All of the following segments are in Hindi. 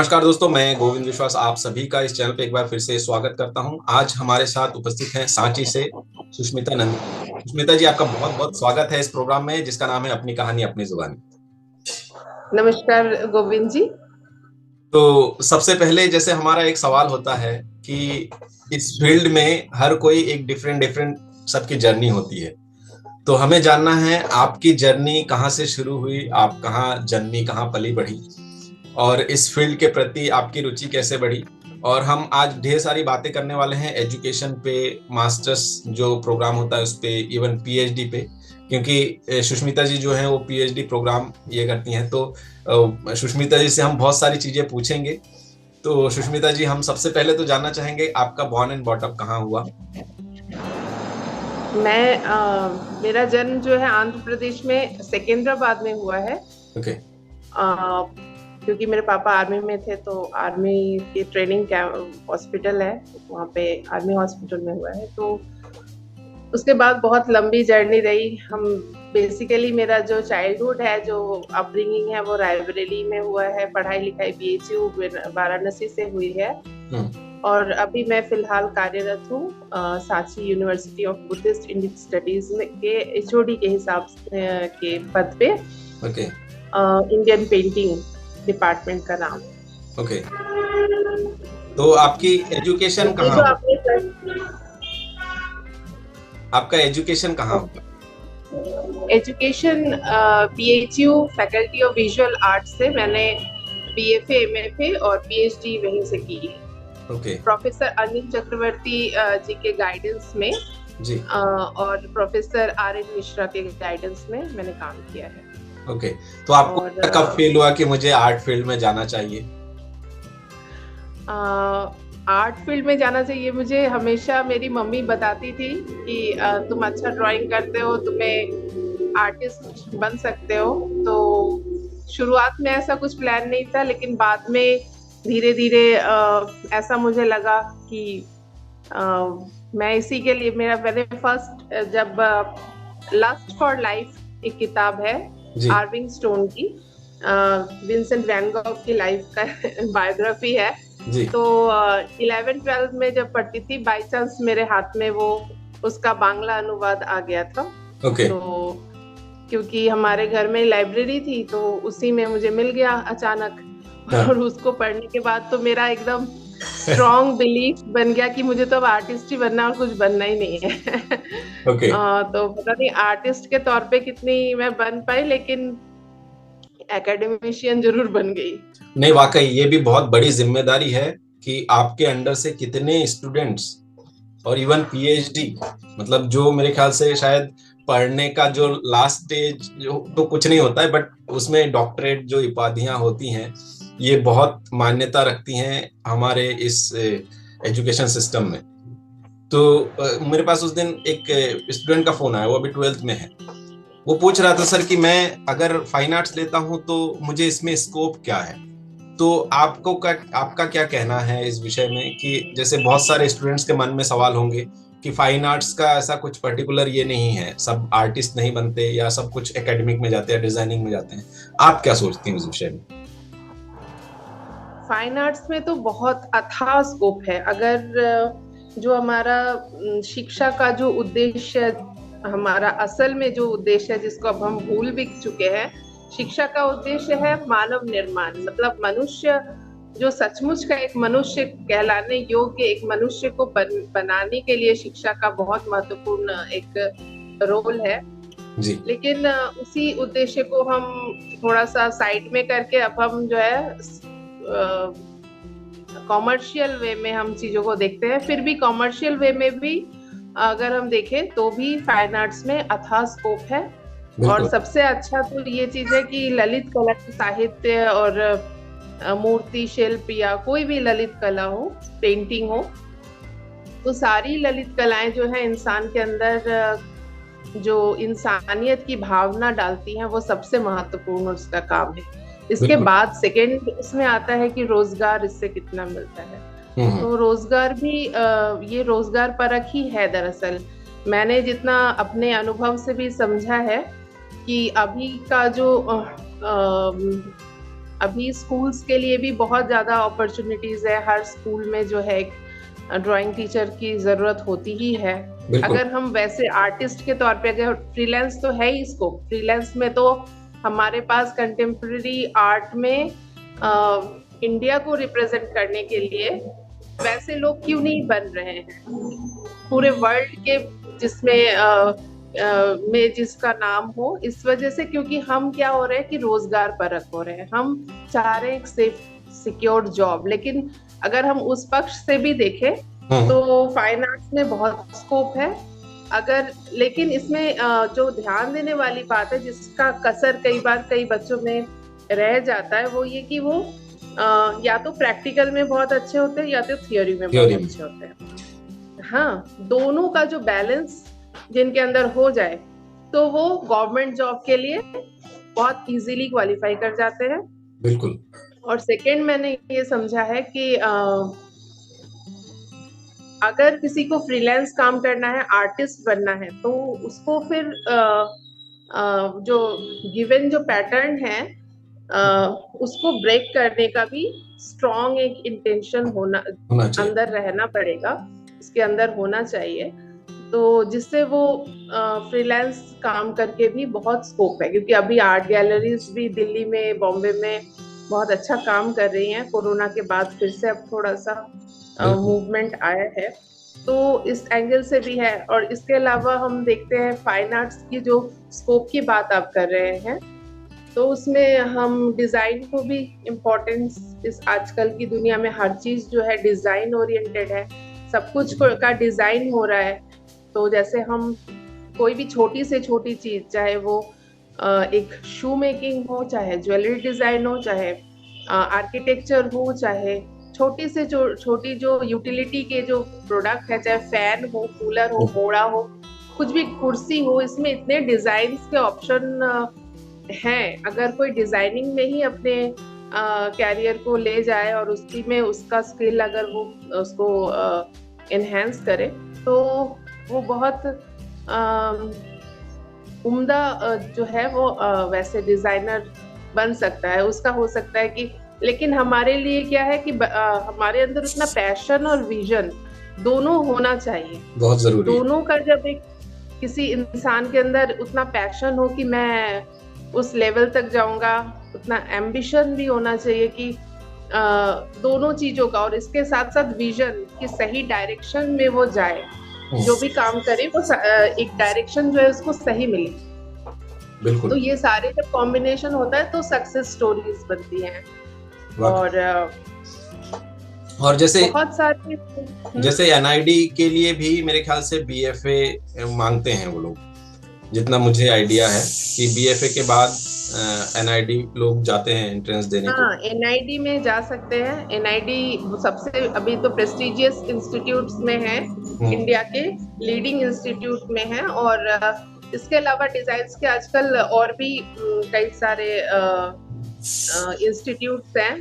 नमस्कार दोस्तों, मैं गोविंद विश्वास आप सभी का इस चैनल पे एक बार फिर से स्वागत करता हूं। आज हमारे साथ उपस्थित हैं सांची से सुष्मिता नंदी। सुष्मिता जी, आपका बहुत बहुत स्वागत है इस प्रोग्राम में जिसका नाम है अपनी कहानी अपनी जुबानी। नमस्कार गोविंद जी। तो सबसे पहले जैसे हमारा एक सवाल होता है कि इस फील्ड में हर कोई एक डिफरेंट डिफरेंट सबकी जर्नी होती है, तो हमें जानना है आपकी जर्नी कहाँ से शुरू हुई, आप कहाँ जन्मी, कहाँ पली बढ़ी और इस फील्ड के प्रति आपकी रुचि कैसे बढ़ी। और हम आज ढेर सारी बातें करने वाले हैं एजुकेशन पे, मास्टर्स जो प्रोग्राम होता है उस पे, इवन पीएचडी पे, क्योंकि सुष्मिता जी जो हैं वो पीएचडी प्रोग्राम ये करती हैं। तो सुष्मिता जी से हम बहुत सारी चीजें पूछेंगे। तो सुष्मिता जी, हम सबसे पहले तो जानना चाहेंगे आपका बॉर्न एंड बॉटअप कहाँ हुआ। मेरा जन्म जो है आंध्र प्रदेश में सिकंदराबाद में हुआ है। ओके। क्योंकि मेरे पापा आर्मी में थे तो आर्मी के ट्रेनिंग कैंप हॉस्पिटल है, वहाँ पे आर्मी हॉस्पिटल में हुआ है। तो उसके बाद बहुत लंबी जर्नी रही। हम बेसिकली मेरा जो चाइल्डहुड है, जो अपब्रिंगिंग है, वो रायबरेली में हुआ है। पढ़ाई लिखाई बीएचयू वाराणसी से हुई है और अभी मैं फिलहाल कार्यरत हूँ Sanchi university of Buddhist Indian studies के एचओडी के हिसाब के पद पे। ओके। इंडियन पेंटिंग डिपार्टमेंट का नाम। ओके। तो आपकी एजुकेशन कहाँ, आपका एजुकेशन कहाँ हुआ? Education BHU faculty of visual art से मैंने बीएफए, एमएफए और पीएचडी वहीं से की है। ओके। प्रोफेसर अनिल चक्रवर्ती जी के गाइडेंस में जी। और प्रोफेसर आर.एन. मिश्रा के गाइडेंस में मैंने काम किया है। ओके। तो आपको कब फील हुआ कि मुझे आर्ट फील्ड में जाना चाहिए? आर्ट फील्ड में जाना चाहिए मुझे हमेशा मेरी मम्मी बताती थी कि तुम अच्छा ड्राइंग करते हो, तुम्हें आर्टिस्ट बन सकते हो। तो शुरुआत में ऐसा कुछ प्लान नहीं था, लेकिन बाद में धीरे धीरे ऐसा मुझे लगा कि मैं इसी के लिए मैंने फर्स्ट जब लस्ट फॉर लाइफ एक किताब है आर्विंग स्टोन की, विंसेंट वैन गॉग की लाइफ का बायोग्राफी है। तो 11-12 में जब पढ़ती थी, बाय चांस मेरे हाथ में वो उसका बांग्ला अनुवाद आ गया था। okay. तो क्योंकि हमारे घर में लाइब्रेरी थी तो उसी में मुझे मिल गया अचानक। और उसको पढ़ने के बाद तो मेरा एकदम स्ट्रॉन्ग बिलीफ बन गया कि मुझे तो अब आर्टिस्ट ही बनना और कुछ बनना ही नहीं है। okay. तो पता नहीं आर्टिस्ट के तौर पे कितनी मैं बन पाई, लेकिन एकेडमिशियन जरूर बन गई। नहीं, वाकई ये भी बहुत बड़ी जिम्मेदारी है कि आपके अंडर से कितने स्टूडेंट्स और इवन पीएचडी, मतलब जो मेरे ख्याल से शायद पढ़ने का जो लास्ट स्टेज जो तो कुछ नहीं होता है, बट उसमें डॉक्टरेट जो उपाधियां होती हैं ये बहुत मान्यता रखती हैं हमारे इस एजुकेशन सिस्टम में। तो मेरे पास उस दिन एक स्टूडेंट का फोन आया, वो अभी 12th में है। वो पूछ रहा था, सर कि मैं अगर फाइन आर्ट्स लेता हूं तो मुझे इसमें स्कोप क्या है। तो आपका क्या कहना है इस विषय में कि जैसे बहुत सारे स्टूडेंट्स के मन में सवाल होंगे कि फाइन आर्ट्स का ऐसा कुछ पर्टिकुलर ये नहीं है, सब आर्टिस्ट नहीं बनते या सब कुछ एकेडमिक में जाते हैं, डिजाइनिंग में जाते हैं। आप क्या सोचती हैं इस विषय में? फाइन आर्ट्स में तो बहुत अथाह स्कोप है। अगर जो हमारा शिक्षा का जो उद्देश्य, हमारा असल में जो उद्देश्य है जिसको अब हम भूल भी चुके हैं, शिक्षा का उद्देश्य है मानव निर्माण। मतलब मनुष्य जो सचमुच का एक मनुष्य कहलाने योग्य एक मनुष्य को बनाने के लिए शिक्षा का बहुत महत्वपूर्ण एक रोल है जी। लेकिन उसी उद्देश्य को हम थोड़ा सा साइड में करके अब हम जो है कॉमर्शियल वे में हम चीजों को देखते हैं। फिर भी कॉमर्शियल वे में भी अगर हम देखें तो भी फाइन आर्ट्स में अथाह स्कोप है। और सबसे अच्छा तो ये चीज है कि ललित कला, साहित्य और मूर्ति शिल्प या कोई भी ललित कला हो, पेंटिंग हो, तो सारी ललित कलाएं जो है इंसान के अंदर जो इंसानियत की भावना डालती हैं वो सबसे महत्वपूर्ण उसका काम है। इसके बाद सेकेंड इसमें आता है कि रोजगार इससे कितना मिलता है। तो रोजगार भी ये रोजगार परख ही है। दरअसल मैंने जितना अपने अनुभव से भी समझा है कि अभी का जो अभी स्कूल्स के लिए भी बहुत ज्यादा अपॉर्चुनिटीज है, हर स्कूल में जो है एक ड्राइंग टीचर की जरूरत होती ही है। अगर हम वैसे आर्टिस्ट के तौर पे, अगर फ्रीलांस तो है ही इसको, फ्रीलांस में तो हमारे पास कंटेम्प्रेरी आर्ट में इंडिया को रिप्रेजेंट करने के लिए वैसे लोग क्यों नहीं बन रहे हैं पूरे वर्ल्ड के, जिसमें में जिसका नाम हो, इस वजह से क्योंकि हम क्या हो रहे हैं कि रोजगार परक हो रहे हैं, हम चाह रहे हैं एक सेफ सिक्योर जॉब। लेकिन अगर हम उस पक्ष से भी देखें तो फाइन आर्ट्स में बहुत स्कोप है अगर, लेकिन इसमें जो ध्यान देने वाली बात है, जिसका कसर कई बार कई बच्चों में रह जाता है, वो ये कि वो या तो प्रैक्टिकल में बहुत अच्छे होते हैं या तो थियोरी में बहुत अच्छे होते हैं। हाँ, दोनों का जो बैलेंस जिनके अंदर हो जाए तो वो गवर्नमेंट जॉब के लिए बहुत इजीली क्वालिफाई कर जाते हैं। बिल्कुल। और सेकंड, मैंने ये समझा है कि अगर किसी को फ्रीलांस काम करना है, आर्टिस्ट बनना है, तो उसको फिर जो गिवन जो पैटर्न है उसको ब्रेक करने का भी स्ट्रॉन्ग एक इंटेंशन होना अंदर रहना पड़ेगा, उसके अंदर होना चाहिए। तो जिससे वो फ्रीलांस काम करके भी बहुत स्कोप है, क्योंकि अभी आर्ट गैलरीज भी दिल्ली में, बॉम्बे में बहुत अच्छा काम कर रही हैं। कोरोना के बाद फिर से अब थोड़ा सा मूवमेंट आया है, तो इस एंगल से भी है। और इसके अलावा हम देखते हैं फाइन आर्ट्स की जो स्कोप की बात आप कर रहे हैं, तो उसमें हम डिजाइन को भी इम्पोर्टेंस, इस आजकल की दुनिया में हर चीज जो है डिजाइन ओरिएंटेड है, सब कुछ का डिजाइन हो रहा है। तो जैसे हम कोई भी छोटी से छोटी चीज, चाहे वो एक शू मेकिंग हो, चाहे ज्वेलरी डिजाइन हो, चाहे आर्किटेक्चर हो, चाहे छोटी से छोटी जो यूटिलिटी के जो प्रोडक्ट है, चाहे फैन हो, कूलर हो, घोड़ा हो, कुछ भी, कुर्सी हो, इसमें इतने डिजाइन के ऑप्शन हैं। अगर कोई डिजाइनिंग में ही अपने कैरियर को ले जाए और उसी में उसका स्किल अगर वो उसको एनहेंस करे, तो वो बहुत उम्दा जो है वो वैसे डिजाइनर बन सकता है, उसका हो सकता है कि। लेकिन हमारे लिए क्या है कि हमारे अंदर उतना पैशन और विजन दोनों होना चाहिए, बहुत जरूरी। दोनों का जब एक किसी इंसान के अंदर उतना पैशन हो कि मैं उस लेवल तक जाऊंगा, उतना एम्बिशन भी होना चाहिए कि दोनों चीजों का, और इसके साथ साथ विजन कि सही डायरेक्शन में वो जाए, जो भी काम करे वो एक डायरेक्शन जो है उसको सही मिले। बिल्कुल। तो ये सारे जब कॉम्बिनेशन होता है तो सक्सेस स्टोरीज बनती हैं। और जैसे बहुत सारे, जैसे एनआईडी के लिए भी मेरे ख्याल से बीएफए मांगते हैं वो लोग, जितना मुझे आइडिया है कि बीएफए के बाद एनआईडी लोग जाते हैं एंट्रेंस देने को। हाँ, एनआईडी में जा सकते हैं। एनआईडी सबसे अभी तो प्रेस्टिजियस इंस्टीट्यूट्स में है, इंडिया के लीडिंग इंस्टीट्यूट में है। और इसके अलावा डिजाइन्स के आजकल और भी कई सारे इंस्टीट्यूट्स हैं।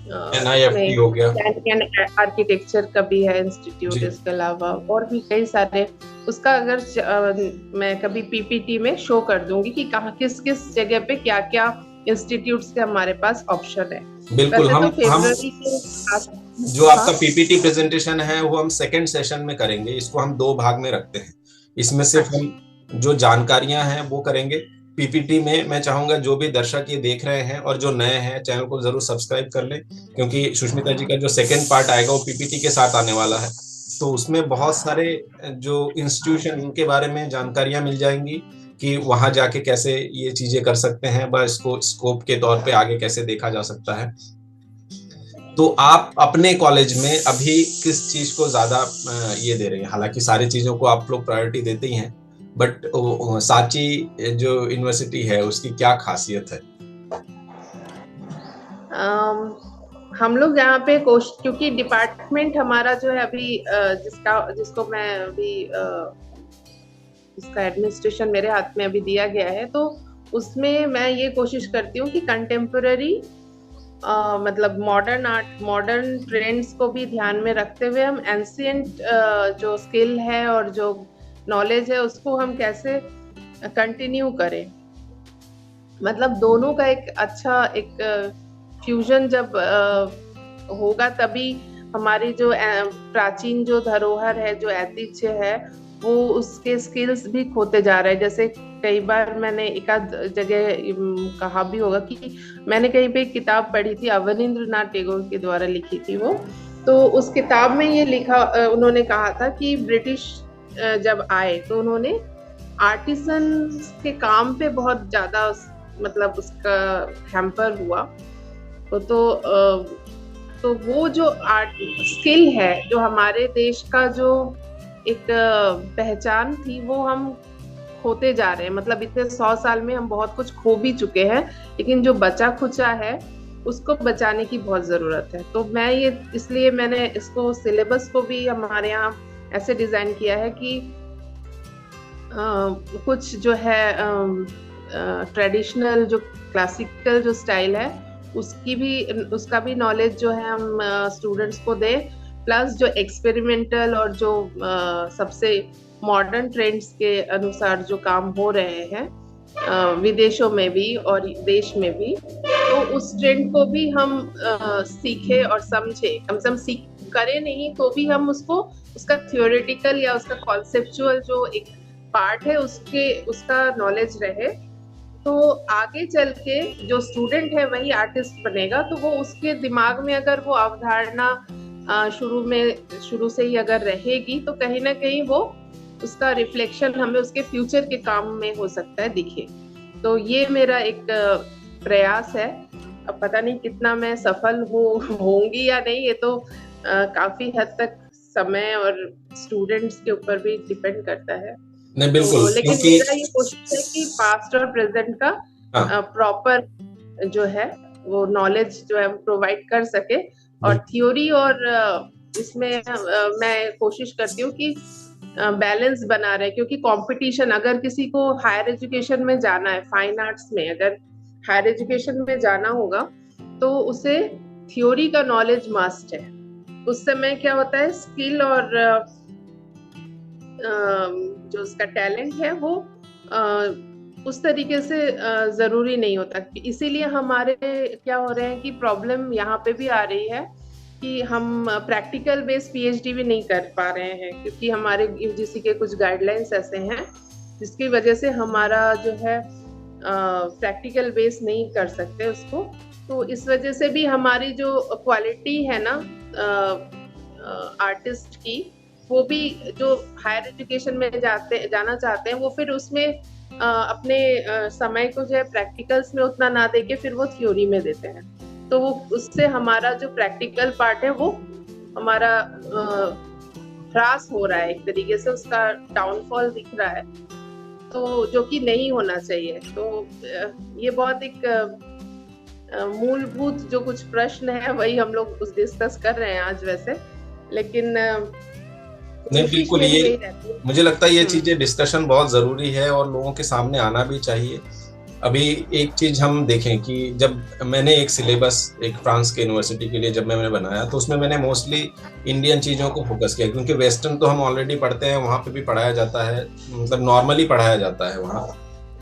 एनआईएफटी हो गया, आर्किटेक्चर का भी है इंस्टीट्यूट, इसके अलावा और भी कई सारे। उसका अगर मैं कभी पीपीटी में शो कर दूंगी कि कहाँ किस किस जगह पे क्या क्या इंस्टीट्यूट्स के हमारे पास ऑप्शन है। बिल्कुल। हम जो आपका पीपीटी प्रेजेंटेशन है वो हम सेकंड सेशन में करेंगे, इसको हम 2 भाग में रखते हैं। इसमें सिर्फ हम जो जानकारियां हैं वो करेंगे। पीपीटी में मैं चाहूंगा जो भी दर्शक ये देख रहे हैं और जो नए हैं, चैनल को जरूर सब्सक्राइब कर लें, क्योंकि सुष्मिता जी का जो सेकंड पार्ट आएगा वो पीपीटी के साथ आने वाला है। तो उसमें बहुत सारे जो इंस्टीट्यूशन, उनके बारे में जानकारियां मिल जाएंगी कि वहां जाके कैसे ये चीजें कर सकते हैं, बस इसको स्कोप के तौर पे आगे कैसे देखा जा सकता है। तो आप अपने कॉलेज में अभी किस चीज को ज्यादा ये दे रहे हैं? हालांकि सारी चीजों को आप लोग प्रायोरिटी देते ही हैं, बट सांची जो यूनिवर्सिटी है उसकी क्या खासियत है? हम लोग यहाँ पे क्योंकि डिपार्टमेंट हमारा जो है अभी जिसको मैं अभी इसका एडमिनिस्ट्रेशन मेरे हाथ में अभी दिया गया है, तो उसमें मैं ये कोशिश करती हूँ कि कंटेम्पोररी मतलब मॉडर्न आर्ट, मॉडर्न ट्रेंड्स को भी ध्यान में रखते हुए हम एंशिएंट जो स्किल है और जो नॉलेज है उसको हम कैसे कंटिन्यू करें। मतलब दोनों का एक अच्छा एक फ्यूजन जब होगा तभी हमारी जो प्राचीन जो धरोहर है, जो ऐतिह्य है, वो उसके स्किल्स भी खोते जा रहे हैं। जैसे कई बार मैंने एक आध जगह कहा भी होगा कि मैंने कहीं पे एक किताब पढ़ी थी, अवनींद्रनाथ टैगोर के द्वारा लिखी थी वो। तो उस किताब में ये लिखा, उन्होंने कहा था कि ब्रिटिश जब आए तो उन्होंने आर्टिसन के काम पे बहुत ज्यादा मतलब उसका हैम्पर हुआ। तो वो जो आर्ट स्किल है, जो हमारे देश का जो एक पहचान थी, वो हम खोते जा रहे हैं। मतलब इतने 100 साल में हम बहुत कुछ खो भी चुके हैं, लेकिन जो बचा खुचा है उसको बचाने की बहुत जरूरत है। तो मैं ये इसलिए मैंने इसको सिलेबस को भी हमारे यहाँ ऐसे डिजाइन किया है कि कुछ जो है ट्रेडिशनल जो क्लासिकल जो स्टाइल है उसका भी नॉलेज जो है हम स्टूडेंट्स को दें, प्लस जो एक्सपेरिमेंटल और जो सबसे मॉडर्न ट्रेंड्स के अनुसार जो काम हो रहे हैं विदेशों में भी और देश में भी, तो उस ट्रेंड को भी हम सीखे और समझे। कम से कम सीख करें नहीं तो भी हम उसका थियोरेटिकल या उसका कॉन्सेप्चुअल जो एक पार्ट है उसका नॉलेज रहे। तो आगे चल के जो स्टूडेंट है वही आर्टिस्ट बनेगा। तो वो उसके दिमाग में अगर वो अवधारणा शुरू से ही अगर रहेगी तो कहीं ना कहीं वो उसका रिफ्लेक्शन हमें उसके फ्यूचर के काम में हो सकता है दिखे। तो ये मेरा एक प्रयास है। अब पता नहीं कितना मैं सफल होंगी या नहीं, ये तो काफी हद तक समय और स्टूडेंट्स के ऊपर भी डिपेंड करता है। नहीं बिल्कुल, तो लेकिन मेरा ये कोशिश है कि पास्ट और प्रेजेंट का प्रॉपर जो है वो नॉलेज जो है प्रोवाइड कर सके। और थ्योरी और इसमें मैं कोशिश करती हूँ कि बैलेंस बना रहे, क्योंकि कंपटीशन, अगर किसी को हायर एजुकेशन में जाना है, फाइन आर्ट्स में अगर हायर एजुकेशन में जाना होगा तो उसे थ्योरी का नॉलेज मस्ट है। उस समय क्या होता है, स्किल और जो उसका टैलेंट है वो उस तरीके से जरूरी नहीं होता। इसीलिए हमारे क्या हो रहे हैं कि प्रॉब्लम यहाँ पे भी आ रही है कि हम प्रैक्टिकल बेस्ड पीएचडी भी नहीं कर पा रहे हैं, क्योंकि हमारे यूजीसी के कुछ गाइडलाइंस ऐसे हैं जिसकी वजह से हमारा जो है प्रैक्टिकल बेस नहीं कर सकते उसको। तो इस वजह से भी हमारी जो क्वालिटी है ना आर्टिस्ट की, वो भी जो हायर एजुकेशन में जाना चाहते हैं वो फिर उसमें अपने समय को जो है प्रैक्टिकल्स में उतना ना देके फिर वो थ्योरी में देते हैं। तो वो उससे हमारा जो प्रैक्टिकल पार्ट है वो हमारा ह्रास हो रहा है, एक तरीके से उसका डाउनफॉल दिख रहा है, तो जो कि नहीं होना चाहिए। तो ये बहुत एक मूलभूत जो कुछ प्रश्न है वही हम लोग डिस्कस कर रहे हैं आज वैसे, लेकिन नहीं बिल्कुल, ये मुझे लगता है ये चीजें डिस्कशन बहुत जरूरी है और लोगों के सामने आना भी चाहिए। अभी एक चीज हम देखें कि जब मैंने एक सिलेबस एक फ्रांस के यूनिवर्सिटी के लिए जब मैंने बनाया तो उसमें मैंने मोस्टली इंडियन चीज़ों को फोकस किया, क्योंकि वेस्टर्न तो हम ऑलरेडी पढ़ते हैं, वहाँ पे भी पढ़ाया जाता है, मतलब नॉर्मली पढ़ाया जाता है वहाँ।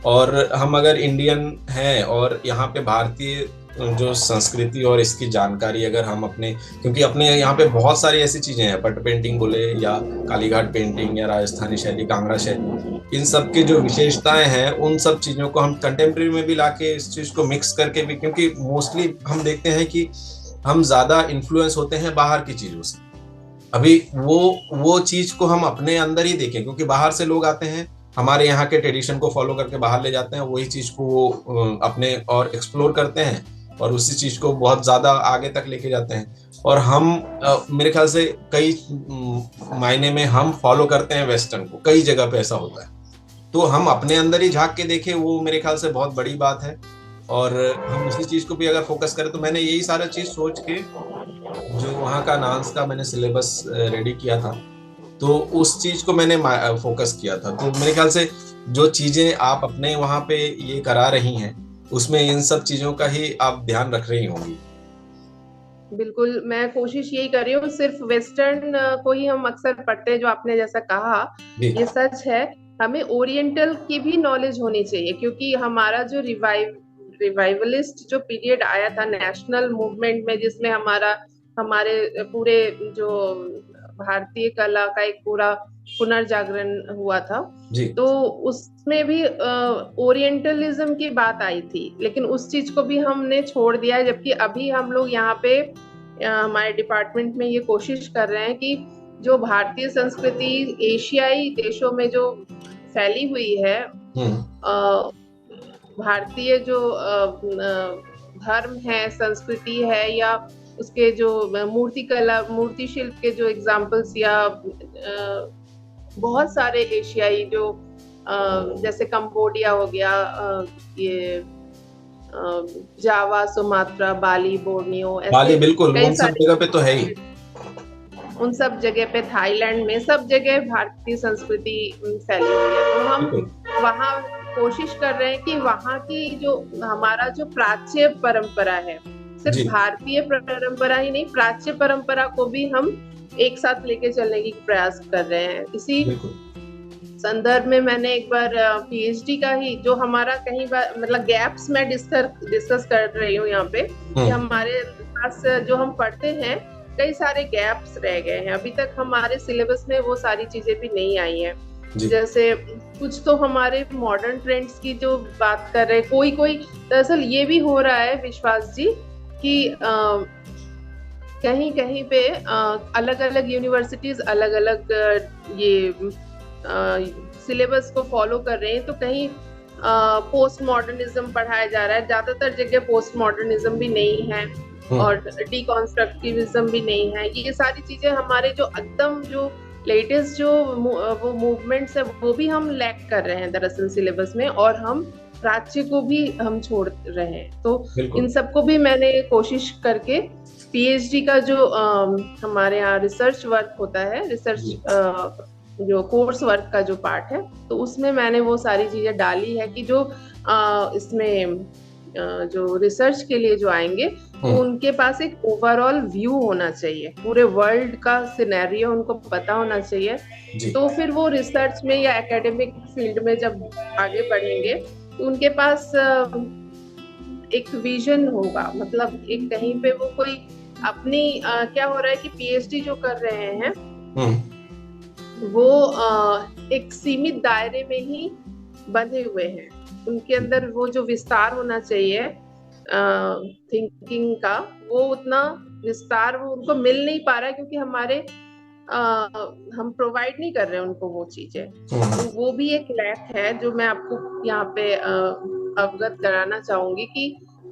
और हम अगर इंडियन हैं और यहाँ पे भारतीय जो संस्कृति और इसकी जानकारी अगर हम अपने, क्योंकि अपने यहाँ पे बहुत सारी ऐसी चीजें हैं, पट पेंटिंग बोले या कालीघाट पेंटिंग या राजस्थानी शैली, कांगड़ा शैली, इन सब की जो विशेषताएं हैं उन सब चीजों को हम कंटेम्प्रेरी में भी लाके इस चीज को मिक्स करके भी, क्योंकि मोस्टली हम देखते हैं कि हम ज्यादा इन्फ्लुएंस होते हैं बाहर की चीजों से। अभी वो चीज को हम अपने अंदर ही देखें, क्योंकि बाहर से लोग आते हैं, हमारे यहाँ के ट्रेडिशन को फॉलो करके बाहर ले जाते हैं, वही चीज को वो अपने और एक्सप्लोर करते हैं और उसी चीज को बहुत ज्यादा आगे तक लेके जाते हैं। और हम मेरे ख्याल से कई मायने में हम फॉलो करते हैं वेस्टर्न को, कई जगह पे ऐसा होता है। तो हम अपने अंदर ही झांक के देखें, वो मेरे ख्याल से बहुत बड़ी बात है। और हम उसी चीज को भी अगर फोकस करें, तो मैंने यही सारा चीज सोच के जो वहाँ का नान्स का मैंने सिलेबस रेडी किया था, तो उस चीज को मैंने फोकस किया था। तो मेरे ख्याल से जो चीजें आप अपने वहाँ पे ये करा रही हैं उसमें इन सब चीजों का ही आप ध्यान रख रही होंगी। बिल्कुल, मैं कोशिश यही कर रही हूँ। सिर्फ वेस्टर्न को ही हम अक्सर पढ़ते हैं, जो आपने जैसा कहा ये सच है। हमें ओरिएंटल की भी नॉलेज होनी चाहिए, क्योंकि हमारा जो रिवाइवलिस्ट जो पीरियड आया था नेशनल मूवमेंट में, जिसमें हमारे पूरे जो भारतीय कला का एक पूरा पुनर्जागरण हुआ था, तो उसमें भी ओरिएंटलिज्म की बात आई थी, लेकिन उस चीज को भी हमने छोड़ दिया है। जबकि अभी हम लोग यहाँ पे हमारे डिपार्टमेंट में ये कोशिश कर रहे हैं कि जो भारतीय संस्कृति एशियाई देशों में जो फैली हुई है, भारतीय जो धर्म है, संस्कृति है, या उसके जो मूर्ति शिल्प के जो एग्जाम्पल्स, या बहुत सारे एशियाई जो जैसे कंबोडिया हो गया, ये जावा, सुमात्रा, बाली, बोर्नियो, बाली, बिल्कुल उन सब जगह पे तो है ही, उन सब जगह पे, थाईलैंड में, सब जगह भारतीय संस्कृति फैली हुई है। तो हम वहाँ कोशिश कर रहे हैं कि वहाँ की जो हमारा जो प्राच्य परंपरा है, सिर्फ भारतीय परंपरा ही नहीं, प्राच्य परंपरा को भी हम एक साथ लेके चलने की प्रयास कर रहे हैं। इसी संदर्भ में मैंने एक बार पीएचडी का ही जो हमारा कहीं बार मतलब गैप्स में डिस्कस कर रही हूँ यहाँ पे, कि हमारे पास जो हम पढ़ते हैं कई सारे गैप्स रह गए हैं, अभी तक हमारे सिलेबस में वो सारी चीजें भी नहीं आई हैं। जैसे कुछ तो हमारे मॉडर्न ट्रेंड्स की जो बात कर रहे हैं, कोई दरअसल ये भी हो रहा है विश्वास जी कि कहीं कहीं पे अलग अलग यूनिवर्सिटीज अलग अलग ये सिलेबस को फॉलो कर रहे हैं, तो कहीं पोस्ट मॉडर्निज्म पढ़ाया जा रहा है, ज्यादातर जगह पोस्ट मॉडर्निज्म भी नहीं है और डिकॉन्स्ट्रक्टिविज्म भी नहीं है। ये सारी चीजें हमारे जो एकदम जो लेटेस्ट जो वो मूवमेंट्स है वो भी हम लैक कर रहे हैं दरअसल सिलेबस में, और हम प्राच्य को भी हम छोड़ रहे हैं। तो इन सबको भी मैंने कोशिश करके पीएचडी का जो हमारे यहाँ रिसर्च वर्क होता है, रिसर्च जो कोर्स वर्क का जो पार्ट है, तो उसमें मैंने वो सारी चीजें डाली है कि जो इसमें जो रिसर्च के लिए जो आएंगे तो उनके पास एक ओवरऑल व्यू होना चाहिए, पूरे वर्ल्ड का सिनेरियो उनको पता होना चाहिए। तो फिर वो रिसर्च में या एकेडमिक फील्ड में जब आगे बढ़ेंगे तो उनके पास एक विजन होगा, मतलब एक कहीं पे वो कोई अपनी क्या हो रहा है कि पीएचडी जो कर रहे हैं वो एक सीमित दायरे में ही बंधे हुए हैं, उनके अंदर वो जो विस्तार होना चाहिए थिंकिंग का, वो उतना विस्तार वो उनको मिल नहीं पा रहा है, क्योंकि हमारे हम प्रोवाइड नहीं कर रहे हैं उनको वो चीजें। तो वो भी एक लैक है जो मैं आपको यहाँ पे अवगत कराना चाहूंगी कि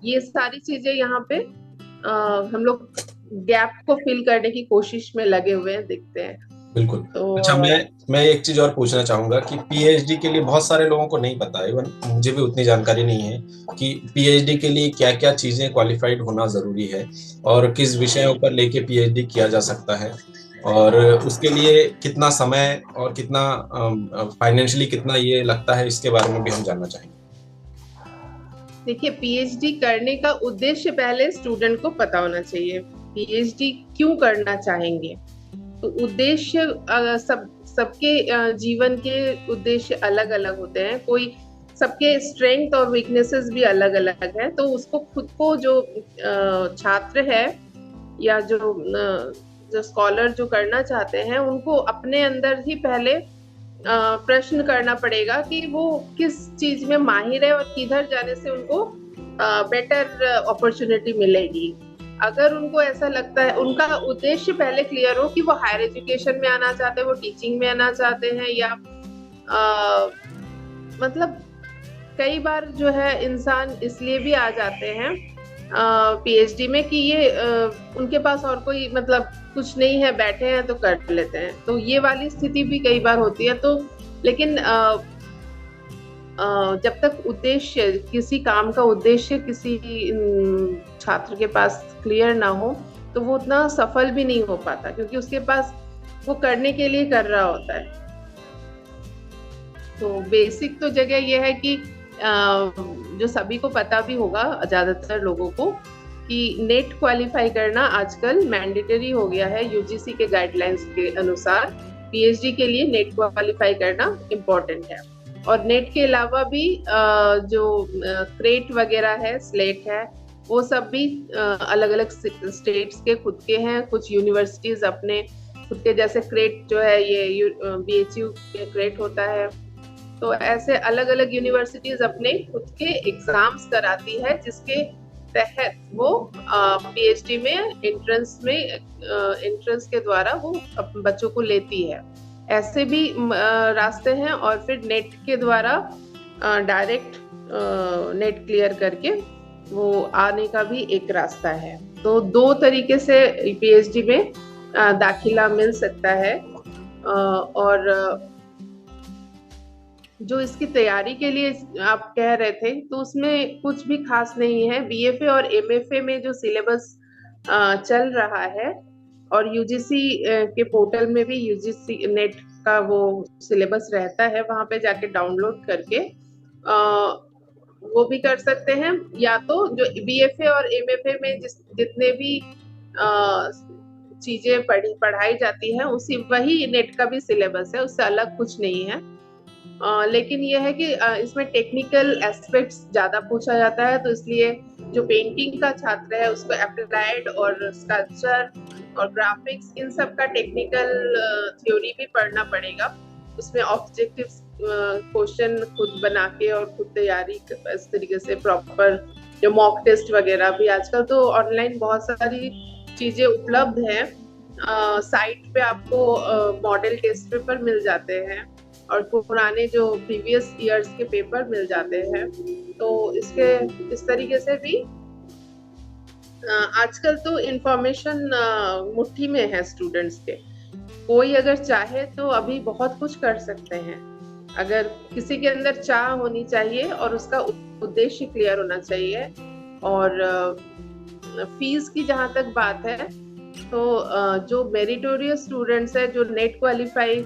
ये सारी चीजें यहाँ पे हम लोग गैप को फिल करने की कोशिश में लगे हुए हैं, दिखते हैं। बिल्कुल। तो अच्छा, मैं एक चीज और पूछना चाहूंगा कि पीएचडी के लिए बहुत सारे लोगों को नहीं पता है, इवन मुझे भी उतनी जानकारी नहीं है कि पीएचडी के लिए क्या क्या चीजें क्वालिफाइड होना जरूरी है और किस विषयों पर लेके पीएचडी किया जा सकता है, और उसके लिए कितना समय और कितना फाइनेंशियली कितना ये लगता है, इसके बारे में भी हम जानना चाहेंगे। देखिए, पीएचडी करने का उद्देश्य पहले स्टूडेंट को पता होना चाहिए। पीएचडी क्यों करना चाहेंगे, तो उद्देश्य सबके जीवन के उद्देश्य अलग अलग होते हैं, कोई सबके स्ट्रेंथ और वीकनेसेस भी अलग अलग है। तो उसको खुद को जो छात्र है या जो स्कॉलर जो करना चाहते हैं, उनको अपने अंदर ही पहले प्रश्न करना पड़ेगा कि वो किस चीज में माहिर है और किधर जाने से उनको बेटर अपॉर्चुनिटी मिलेगी। अगर उनको ऐसा लगता है, उनका उद्देश्य पहले क्लियर हो कि वो हायर एजुकेशन में आना चाहते हैं, वो टीचिंग में आना चाहते हैं, या मतलब कई बार जो है इंसान इसलिए भी आ जाते हैं पीएचडी में कि ये उनके पास और कोई मतलब कुछ नहीं है, बैठे हैं तो कर लेते हैं, तो ये वाली स्थिति भी कई बार होती है। तो लेकिन जब तक उद्देश्य, किसी काम का उद्देश्य किसी छात्र के पास क्लियर ना हो तो वो उतना सफल भी नहीं हो पाता, क्योंकि उसके पास वो करने के लिए कर रहा होता है। तो बेसिक तो जगह ये है कि जो सभी को पता भी होगा, ज्यादातर लोगों को, कि नेट क्वालिफाई करना आजकल मैंडेटरी हो गया है। यूजीसी के गाइडलाइंस के अनुसार पीएचडी के लिए नेट क्वालिफाई करना इम्पोर्टेंट है। और नेट के अलावा भी जो क्रेट वगैरह है, स्लेट है, वो सब भी अलग अलग स्टेट्स के खुद के हैं। कुछ यूनिवर्सिटीज अपने खुद के, जैसे क्रेट जो है ये BHU के क्रेट होता है। तो ऐसे अलग अलग यूनिवर्सिटीज अपने खुद के एग्जाम्स कराती है, जिसके तहत वो PhD में एंट्रेंस के द्वारा वो बच्चों को लेती है। ऐसे भी रास्ते हैं, और फिर नेट के द्वारा डायरेक्ट नेट क्लियर करके वो आने का भी एक रास्ता है। तो 2 तरीके से PhD में दाखिला मिल सकता है। और जो इसकी तैयारी के लिए आप कह रहे थे, तो उसमें कुछ भी खास नहीं है। BFA और MFA में जो सिलेबस चल रहा है, और UGC के पोर्टल में भी UGC नेट का वो सिलेबस रहता है, वहां पे जाके डाउनलोड करके वो भी कर सकते हैं। या तो जो BFA और MFA में जितने भी चीजें पढ़ाई जाती है, उसी वही नेट का भी सिलेबस है, उससे अलग कुछ नहीं है। लेकिन यह है कि इसमें टेक्निकल एस्पेक्ट्स ज्यादा पूछा जाता है, तो इसलिए जो पेंटिंग का छात्र है उसको एप्लाइड और स्कल्पचर और ग्राफिक्स, इन सब का टेक्निकल थ्योरी भी पढ़ना पड़ेगा। उसमें ऑब्जेक्टिव क्वेश्चन खुद बना के और खुद तैयारी इस तरीके से प्रॉपर, जो मॉक टेस्ट वगैरह भी आजकल तो ऑनलाइन बहुत सारी चीजें उपलब्ध हैं। साइट पे आपको मॉडल टेस्ट पेपर मिल जाते हैं, और पुराने जो प्रीवियस ईयर्स के पेपर मिल जाते हैं। तो इस तरीके से भी आजकल तो इंफॉर्मेशन मुट्ठी में है स्टूडेंट्स के। कोई अगर चाहे तो अभी बहुत कुछ कर सकते हैं, अगर किसी के अंदर चाह होनी चाहिए और उसका उद्देश्य क्लियर होना चाहिए। और फीस की जहां तक बात है, तो जो मेरिटोरियस स्टूडेंट्स है, जो नेट क्वालिफाई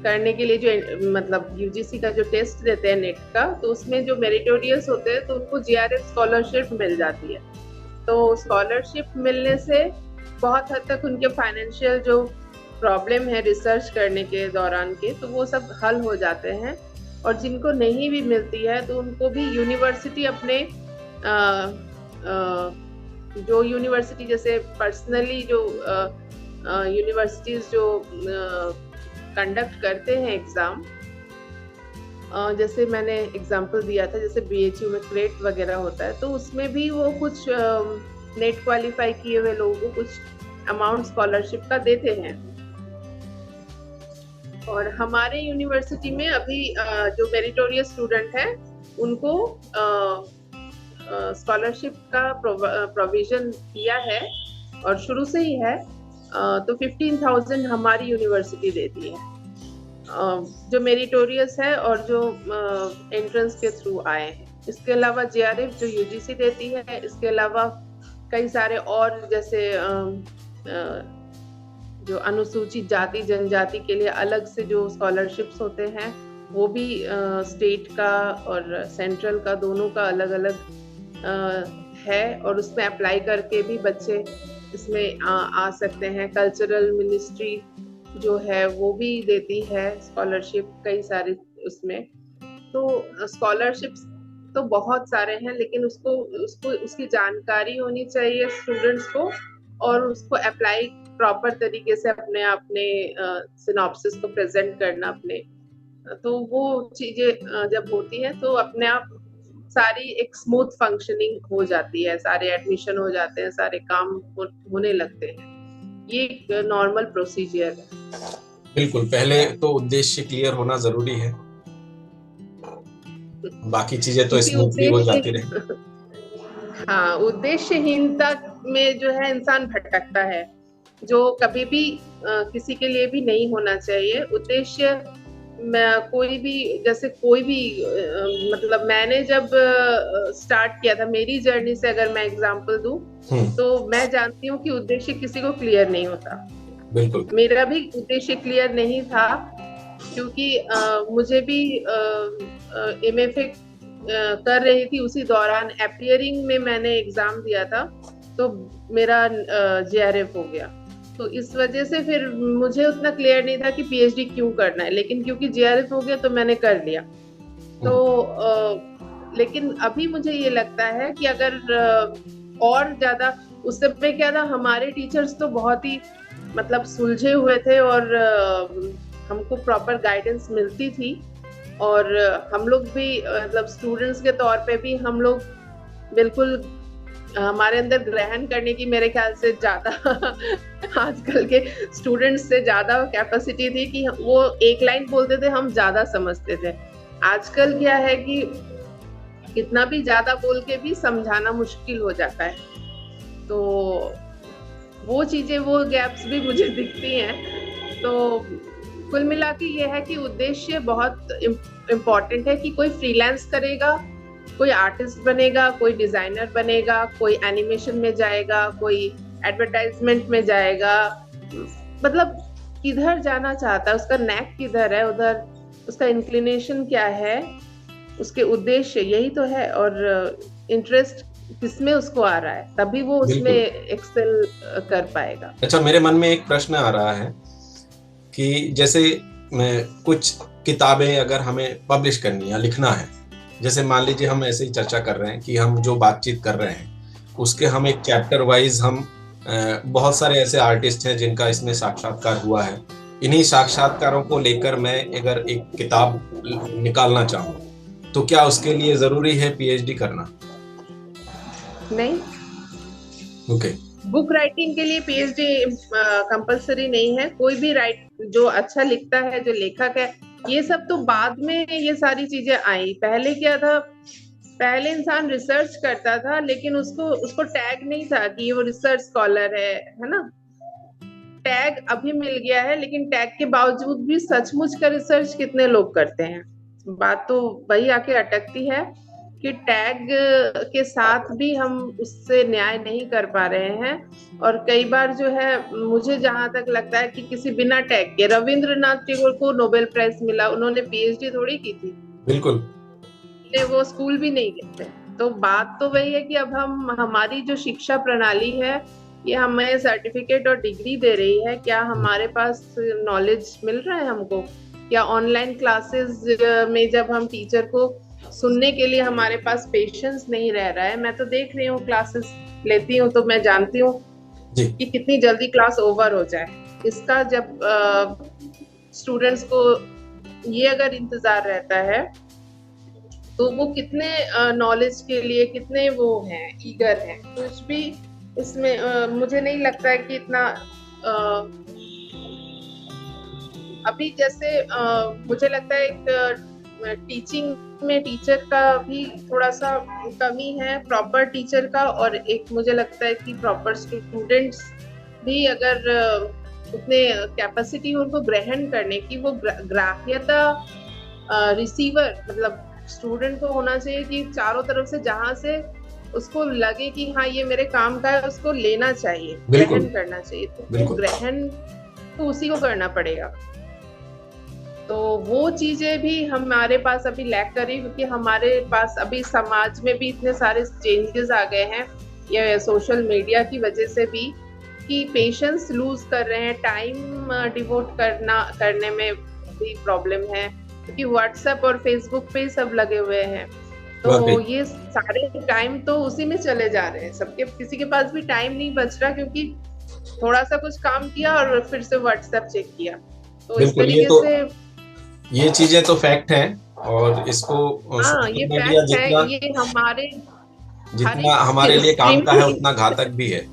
करने के लिए जो मतलब UGC का जो टेस्ट देते हैं नेट का, तो उसमें जो मेरिटोरियस होते हैं तो उनको GRF स्कॉलरशिप मिल जाती है। तो स्कॉलरशिप मिलने से बहुत हद तक उनके फाइनेंशियल जो प्रॉब्लम है रिसर्च करने के दौरान के, तो वो सब हल हो जाते हैं। और जिनको नहीं भी मिलती है, तो उनको भी यूनिवर्सिटी अपने जो यूनिवर्सिटी जैसे पर्सनली जो यूनिवर्सिटीज जो कंडक्ट करते हैं एग्जाम, जैसे मैंने एग्जांपल दिया था, जैसे BHU में क्रेट वगैरह होता है, तो उसमें भी वो कुछ नेट क्वालिफाई किए हुए लोगों को कुछ अमाउंट स्कॉलरशिप का देते हैं। और हमारे यूनिवर्सिटी में अभी जो मेरिटोरियस स्टूडेंट हैं उनको स्कॉलरशिप का प्रोविजन किया है, और शुरू से ही है। तो 15,000 हमारी यूनिवर्सिटी देती है, जो मेरिटोरियस है और जो एंट्रेंस के थ्रू आए हैं। इसके अलावा GRF जो UGC देती है, इसके अलावा कई सारे और जैसे जो अनुसूचित जाति जनजाति के लिए अलग से जो स्कॉलरशिप्स होते हैं, वो भी स्टेट का और सेंट्रल का दोनों का अलग अलग है, और उसमें अप्लाई करके भी बच्चे इसमें आ सकते हैं। कल्चरल मिनिस्ट्री जो है वो भी देती है स्कॉलरशिप कई सारे उसमें। तो स्कॉलरशिप्स तो बहुत सारे हैं, लेकिन उसको उसकी जानकारी होनी चाहिए स्टूडेंट्स को, और उसको अप्लाई प्रॉपर तरीके से अपने सिनॉप्सिस को प्रेजेंट करना अपने। तो वो चीजें जब होती है तो अपने आप सारी एक स्मूथ फंक्शनिंग हो जाती है, सारे एडमिशन हो जाते हैं, सारे काम होने लगते हैं। ये एक नॉर्मल प्रोसीजर है। बिल्कुल, पहले तो उद्देश्य क्लियर होना जरूरी है, बाकी चीजें तो स्मूथली हो जाती रहे। हाँ, उद्देश्यहीनता में जो है इंसान भटकता है, जो कभी भी किसी के लिए भी नहीं होना चाहिए। उद्देश्य कोई भी, जैसे कोई भी मतलब मैंने जब स्टार्ट किया था मेरी जर्नी से अगर मैं एग्जांपल दूं, तो मैं जानती हूँ कि उद्देश्य किसी को क्लियर नहीं होता। बिल्कुल, मेरा भी उद्देश्य क्लियर नहीं था, क्योंकि मुझे भी MFA कर रही थी, उसी दौरान अपीयरिंग में मैंने एग्जाम दिया था, तो मेरा GRF हो गया। तो इस वजह से फिर मुझे उतना क्लियर नहीं था कि PhD क्यों करना है, लेकिन क्योंकि GRF हो गया तो मैंने कर लिया। तो लेकिन अभी मुझे ये लगता है कि अगर और ज्यादा, उस समय क्या था, हमारे टीचर्स तो बहुत ही मतलब सुलझे हुए थे और हमको प्रॉपर गाइडेंस मिलती थी, और हम लोग भी मतलब स्टूडेंट्स के तौर पे भी हम लोग बिल्कुल, हमारे अंदर ग्रहण करने की मेरे ख्याल से ज्यादा आजकल के स्टूडेंट्स से ज्यादा कैपेसिटी थी कि वो एक लाइन बोलते थे, हम ज्यादा समझते थे। आजकल क्या है कि कितना भी ज्यादा बोल के भी समझाना मुश्किल हो जाता है, तो वो चीजें, वो गैप्स भी मुझे दिखती हैं। तो कुल मिला के ये है कि उद्देश्य बहुत इम्पोर्टेंट है कि कोई फ्रीलांस करेगा, कोई आर्टिस्ट बनेगा, कोई डिजाइनर बनेगा, कोई एनिमेशन में जाएगा, कोई एडवर्टाइजमेंट में जाएगा, मतलब किधर जाना चाहता है, उसका नैक किधर है, उधर उसका इंक्लिनेशन क्या है, उसके उद्देश्य यही तो है, और इंटरेस्ट किसमें उसको आ रहा है, तभी वो उसमें एक्सेल कर पाएगा। अच्छा, मेरे मन में एक प्रश्न आ रहा है कि जैसे मैं कुछ किताबें अगर हमें पब्लिश करनी है या लिखना है, जैसे मान लीजिए हम ऐसे ही चर्चा कर रहे हैं कि हम जो बातचीत कर रहे हैं उसके हम एक चैप्टर वाइज हम बहुत सारे ऐसे आर्टिस्ट हैं जिनका इसमें साक्षात्कार हुआ है, इन्हीं साक्षात्कारों को लेकर मैं अगर एक किताब निकालना चाहूँ तो क्या उसके लिए जरूरी है पीएचडी करना? नहीं। ओके। बुक राइटिंग के लिए पीएचडी कंपलसरी नहीं है। कोई भी जो अच्छा लिखता है, जो लेखक है, ये सब तो बाद में ये सारी चीजें आई। पहले क्या था, पहले इंसान रिसर्च करता था लेकिन उसको टैग नहीं था कि वो रिसर्च स्कॉलर है ना। टैग अभी मिल गया है, लेकिन टैग के बावजूद भी सचमुच का रिसर्च कितने लोग करते हैं? बात तो वही आके अटकती है कि टैग के साथ भी हम उससे न्याय नहीं कर पा रहे हैं। और कई बार जो है, मुझे जहां तक लगता है कि किसी बिना टैग के, रविंद्रनाथ टैगोर को नोबेल प्राइज मिला, उन्होंने पीएचडी थोड़ी की थी। बिल्कुल। वो स्कूल भी नहीं गए थे। तो बात तो वही है कि अब हमारी जो शिक्षा प्रणाली है, ये हमें सर्टिफिकेट और डिग्री दे रही है, क्या हमारे पास नॉलेज मिल रहा है हमको? या ऑनलाइन क्लासेस में जब हम टीचर को सुनने के लिए हमारे पास पेशेंस नहीं रह रहा है। मैं तो देख रही हूँ, क्लासेस लेती हूँ तो मैं जानती हूँ कि कितनी जल्दी क्लास ओवर हो जाए। इसका जब स्टूडेंट्स को ये अगर इंतजार रहता है तो वो कितने नॉलेज के लिए कितने वो हैं, ईगर हैं। कुछ भी इसमें मुझे नहीं लगता है कि इतना अभी जैसे मुझे लगता है एक टीचिंग में टीचर का भी थोड़ा सा कमी है, प्रॉपर टीचर का। और एक मुझे लगता है कि प्रॉपर स्टूडेंट्स भी अगर उतने कैपेसिटी उनको ग्रहण करने की, वो ग्राह्यता रिसीवर मतलब स्टूडेंट को होना चाहिए कि चारों तरफ से जहां से उसको लगे कि हाँ ये मेरे काम का है, उसको लेना चाहिए, ग्रहण करना चाहिए। तो ग्रहण तो उसी को करना पड़ेगा। तो वो चीजें भी हमारे पास अभी लैक कर रही, क्योंकि हमारे पास अभी समाज में भी इतने सारे चेंजेस आ गए हैं, ये सोशल मीडिया की वजह से भी, कि पेशेंस लूज कर रहे हैं, टाइम डिवोट करने में भी प्रॉब्लम है, क्योंकि व्हाट्सएप और फेसबुक पे सब लगे हुए हैं। तो ये सारे टाइम तो उसी में चले जा रहे हैं सबके, किसी के पास भी टाइम नहीं बच रहा, क्योंकि थोड़ा सा कुछ काम किया और फिर से व्हाट्सएप चेक किया। तो इस तरीके से ये चीजें तो फैक्ट हैं, और इसको ये फैक्ट है, ये जितना हमारे लिए काम का है उतना घातक भी है।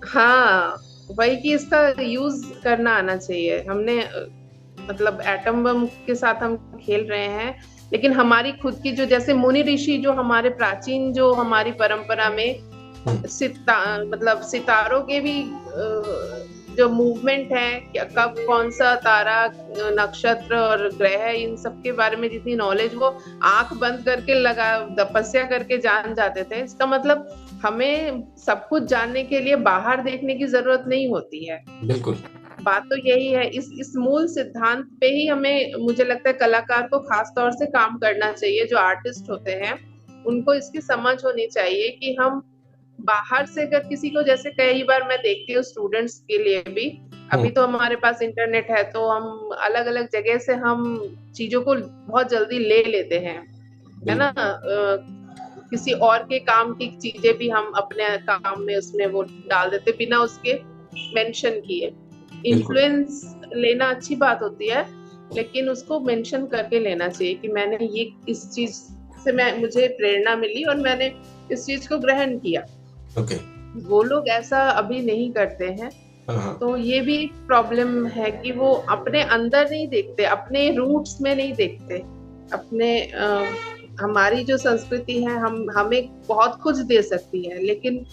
हाँ, वही कि इसका यूज करना आना चाहिए। हमने मतलब एटम बम के साथ हम खेल रहे हैं, लेकिन हमारी खुद की जो, जैसे मुनि ऋषि जो हमारे प्राचीन, जो हमारी परंपरा में मतलब सितारों के भी जो मूवमेंट है, कब कौन सा तारा, नक्षत्र और ग्रह, इन सब के बारे में जितनी नॉलेज वो आंख बंद करके तपस्या करके जान जाते थे। इसका मतलब हमें सब कुछ जानने के लिए बाहर देखने की जरूरत नहीं होती है। बिल्कुल, बात तो यही है। इस मूल सिद्धांत पे ही हमें, मुझे लगता है, कलाकार को खास तौर से काम करना चाहिए। जो आर्टिस्ट होते हैं उनको इसकी समझ होनी चाहिए कि हम बाहर से अगर किसी को, जैसे कई बार मैं देखती हूँ स्टूडेंट्स के लिए भी, अभी तो हमारे पास इंटरनेट है, तो हम अलग अलग जगह से हम चीजों को बहुत जल्दी ले लेते हैं, है ना। किसी और के काम की चीजें भी हम अपने काम में उसमें वो डाल देते बिना उसके मेंशन किए। इन्फ्लुएंस लेना अच्छी बात होती है, लेकिन उसको मेंशन करके लेना चाहिए कि मैंने ये इस चीज से मुझे प्रेरणा मिली और मैंने इस चीज को ग्रहण किया। वो लोग ऐसा अभी नहीं करते हैं। तो ये भी एक प्रॉब्लम है कि वो अपने अंदर नहीं देखते, अपने रूट्स में नहीं देखते, अपने हमारी जो संस्कृति है हमें बहुत कुछ दे सकती है, लेकिन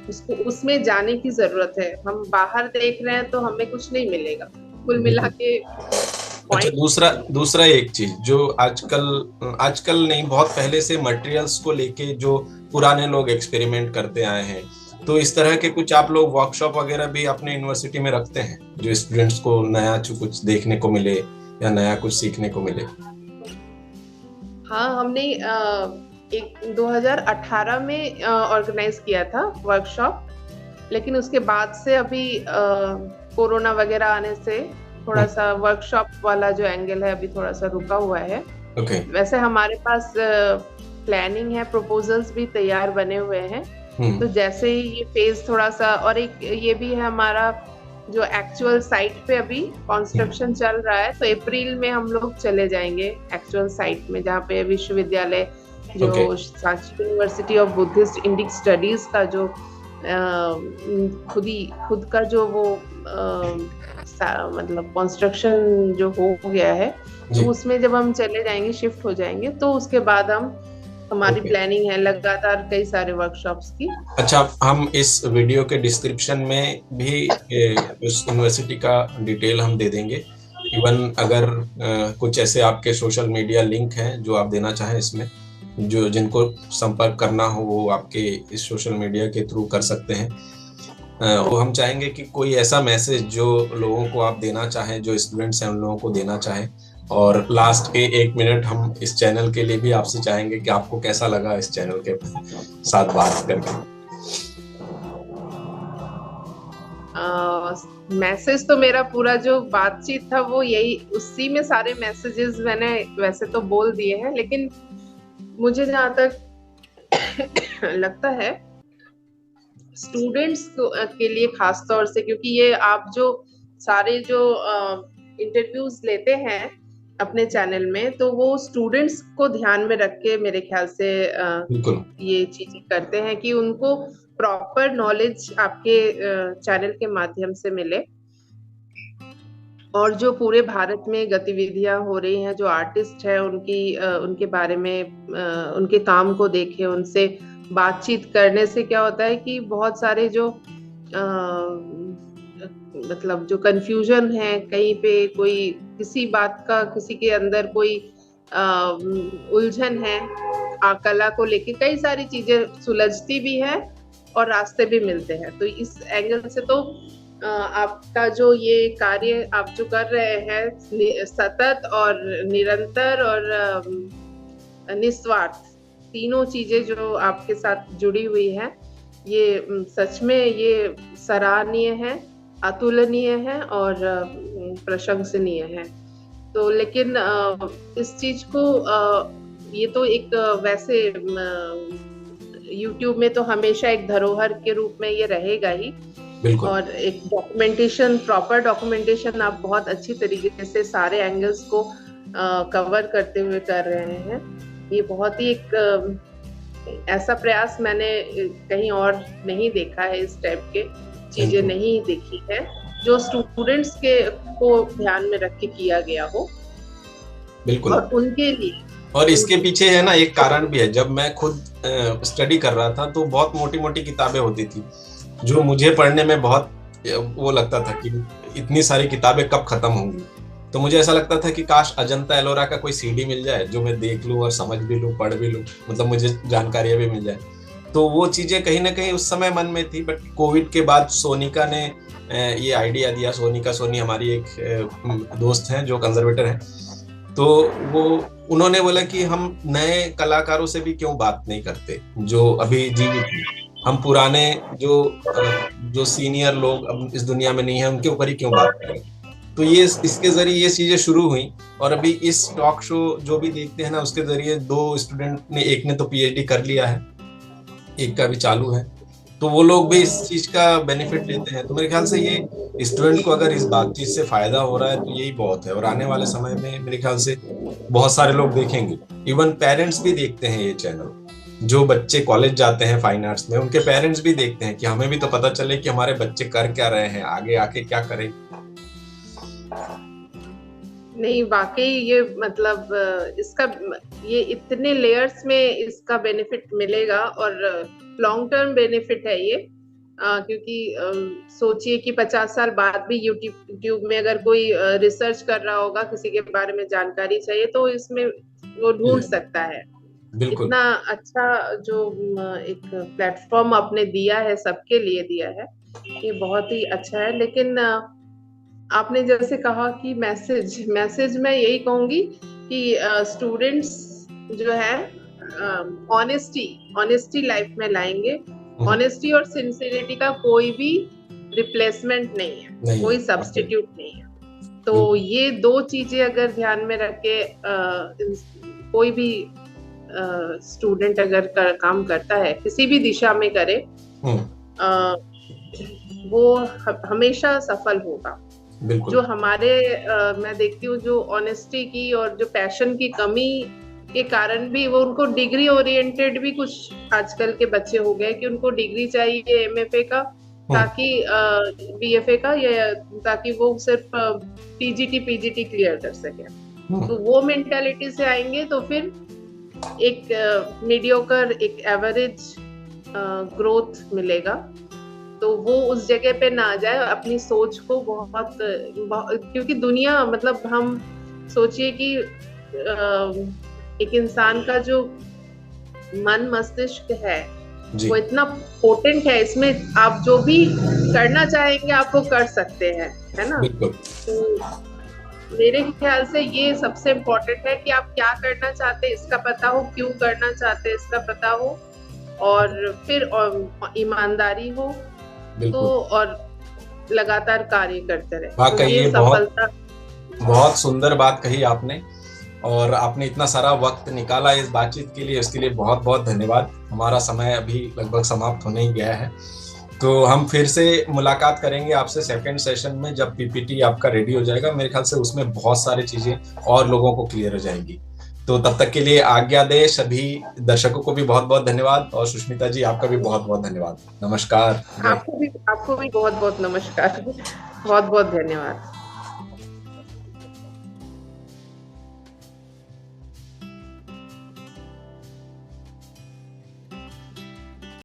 उसको उसमें जाने की जरूरत है। हम बाहर देख रहे हैं तो हमें कुछ नहीं मिलेगा कुल मिला के। अच्छा, दूसरा एक चीज जो आजकल नहीं, बहुत पहले से मटेरियल्स को लेके जो पुराने लोग एक्सपेरिमेंट करते आए हैं, तो इस तरह के कुछ आप लोग वर्कशॉप वगैरह भी अपने यूनिवर्सिटी में रखते हैं जो स्टूडेंट्स को नया कुछ देखने को मिले या नया कुछ सीखने को मिले? हाँ, हमने एक 2018 में ऑर्गेनाइज किया था वर्कशॉप, लेकिन उसके बाद से अभी कोरोना वगैरह आने से थोड़ा सा वर्कशॉप वाला जो एंगल है अभी थोड़ा सा रुका हुआ है। वैसे हमारे पास प्लानिंग है, प्रपोजल्स भी तैयार बने हुए हैं। तो जैसे ही ये फेज थोड़ा सा, और एक ये भी है हमारा जो एक्चुअल साइट पे अभी कंस्ट्रक्शन चल रहा है, तो अप्रैल में हम लोग चले जाएंगे एक्चुअल साइट में, जहाँ पे विश्वविद्यालय जो Sanchi university of Buddhist Indic studies का जो खुद का जो वो मतलब कंस्ट्रक्शन जो हो गया है, तो उसमें जब हम चले जाएंगे, शिफ्ट हो जाएंगे, तो उसके बाद हमारी प्लानिंग है लगातार कई सारे वर्कशॉप्स की। अच्छा, हम इस वीडियो के डिस्क्रिप्शन में भी उस यूनिवर्सिटी का डिटेल हम दे देंगे। इवन अगर कुछ ऐसे आपके सोशल मीडिया लिंक हैं जो आप देना चाहें इसमें, जो जिनको संपर्क करना हो वो आपके इस सोशल मीडिया के थ्रू कर सकते हैं। वो हम चाहेंगे कि कोई ऐसा मैसेज जो लोगों को आप देना चाहें, जो स्टूडेंट्स हैं उन लोगों को देना चाहें। और लास्ट के 1 मिनट हम इस चैनल के लिए भी आपसे चाहेंगे कि आपको कैसा लगा इस चैनल के साथ बात करके। मैसेज तो मेरा पूरा जो बातचीत था वो यही, उसी में सारे मैसेजेस मैंने वैसे तो बोल दिए हैं, लेकिन मुझे जहाँ तक लगता है स्टूडेंट्स के लिए खास तौर से, क्योंकि ये आप जो सारे जो इंटरव्यूज लेते हैं अपने चैनल में, तो वो स्टूडेंट्स को ध्यान में रख के मेरे ख्याल से ये चीजें करते हैं कि उनको प्रॉपर नॉलेज आपके चैनल के माध्यम से मिले। और जो पूरे भारत में गतिविधियां हो रही हैं, जो आर्टिस्ट है उनके बारे में, उनके काम को देखें, उनसे बातचीत करने से क्या होता है कि बहुत सारे जो मतलब जो कंफ्यूजन है, कहीं पे कोई किसी बात का, किसी के अंदर कोई उलझन है कला को लेके, कई सारी चीजें सुलझती भी है और रास्ते भी मिलते हैं। तो इस एंगल से तो आपका जो ये कार्य आप जो कर रहे हैं, सतत और निरंतर और निस्वार्थ, तीनों चीजें जो आपके साथ जुड़ी हुई है, ये सच में ये सराहनीय है, अतुलनीय है और प्रशंसनीय है। तो लेकिन इस चीज को ये तो एक वैसे YouTube में तो हमेशा एक धरोहर के रूप में ये रहेगा ही, और एक डॉक्यूमेंटेशन, प्रॉपर डॉक्यूमेंटेशन आप बहुत अच्छी तरीके से सारे एंगल्स को कवर करते हुए कर रहे हैं। ये बहुत ही एक ऐसा प्रयास मैंने कहीं और नहीं देखा है, इस टाइप के चीजें नहीं देखी है जो स्टूडेंट्स के को ध्यान में रख के किया गया हो। बिल्कुल। और उनके लिए, और इसके पीछे है ना एक कारण भी है। जब मैं खुद स्टडी कर रहा था तो बहुत मोटी मोटी किताबें होती थी जो मुझे पढ़ने में बहुत वो लगता था कि इतनी सारी किताबें कब खत्म होंगी। तो मुझे ऐसा लगता था कि काश अजंता एलोरा का कोई सीडी मिल जाए जो मैं देख लूं और समझ भी लूं, पढ़ भी लूं, मतलब मुझे जानकारियां भी मिल जाए। तो वो चीजें कहीं ना कहीं उस समय मन में थी। बट कोविड के बाद सोनिका ने ये आइडिया दिया। सोनी हमारी एक दोस्त हैं जो कंजर्वेटर हैं, तो वो उन्होंने बोला कि हम नए कलाकारों से भी क्यों बात नहीं करते जो अभी जीवित हैं, हम पुराने जो सीनियर लोग अब इस दुनिया में नहीं है उनके ऊपर ही क्यों बात करें। तो ये इसके जरिए ये चीजें शुरू हुई, और अभी इस टॉक शो जो भी देखते हैं ना, उसके जरिए 2 स्टूडेंट ने, एक ने तो पीएचडी कर लिया है, एक का भी चालू है, तो वो लोग भी इस चीज का बेनिफिट लेते हैं। तो मेरे ख्याल से ये स्टूडेंट को अगर इस बातचीत से फायदा हो रहा है तो यही बहुत है, और आने वाले समय में मेरे ख्याल से बहुत सारे लोग देखेंगे, इवन पेरेंट्स भी देखते हैं ये चैनल। जो बच्चे कॉलेज जाते हैं फाइन आर्ट्स में, उनके पेरेंट्स भी देखते हैं कि हमें भी तो पता चले कि हमारे बच्चे कर क्या रहे हैं, आगे आके क्या करें। नहीं, वाकई ये मतलब इसका ये इतने लेयर्स में इसका बेनिफिट मिलेगा, और लॉन्ग टर्म बेनिफिट है ये। क्योंकि सोचिए कि 50 साल बाद भी यूट्यूब में अगर कोई रिसर्च कर रहा होगा, किसी के बारे में जानकारी चाहिए, तो इसमें वो ढूंढ सकता है। बिल्कुल। इतना अच्छा जो एक प्लेटफॉर्म आपने दिया है, सबके लिए दिया है, ये बहुत ही अच्छा है। लेकिन आपने जैसे कहा कि मैसेज मैं यही कहूंगी कि स्टूडेंट्स जो है ऑनेस्टी लाइफ में लाएंगे। ऑनेस्टी और सिंसियरिटी का कोई भी रिप्लेसमेंट नहीं है, कोई सब्स्टिट्यूट नहीं है। तो ये 2 चीजें अगर ध्यान में रख के कोई भी स्टूडेंट अगर काम करता है, किसी भी दिशा में करे, वो हमेशा सफल होगा। जो हमारे मैं देखती हूँ जो ऑनेस्टी की और जो पैशन की कमी के कारण भी वो उनको डिग्री ओरिएंटेड भी कुछ आजकल के बच्चे हो गए कि उनको डिग्री चाहिए एमएफए का, ताकि बीएफए का, या ताकि वो सिर्फ पीजीटी क्लियर कर सके। तो वो मेंटालिटी से आएंगे तो फिर एक मीडियोकर, एक एवरेज ग्रोथ मिलेगा। तो वो उस जगह पे ना आ जाए, अपनी सोच को बहुत क्योंकि दुनिया, मतलब हम सोचिए कि एक इंसान का जो मन मस्तिष्क है वो इतना पोटेंट है, इसमें आप जो भी करना चाहेंगे आप वो कर सकते हैं, है ना। तो मेरे ख्याल से ये सबसे इम्पोर्टेंट है कि आप क्या करना चाहते हैं इसका पता हो, क्यों करना चाहते हैं इसका पता हो, और फिर ईमानदारी हो, तो और लगातार कार्य करते रहे। वाकई ये बहुत सुंदर बात कही आपने, और आपने इतना सारा वक्त निकाला इस बातचीत के लिए, उसके लिए बहुत बहुत धन्यवाद। हमारा समय अभी लगभग समाप्त होने ही गया है, तो हम फिर से मुलाकात करेंगे आपसे सेकंड सेशन में, जब पीपीटी आपका रेडी हो जाएगा। मेरे ख्याल से उसमें बहुत सारी चीजें और लोगों को क्लियर हो जाएंगी। तो तब तक के लिए आज्ञा दे। सभी दर्शकों को भी बहुत बहुत धन्यवाद, और सुष्मिता जी आपका भी बहुत बहुत धन्यवाद। नमस्कार। आपको भी बहुत बहुत नमस्कार, बहुत बहुत धन्यवाद।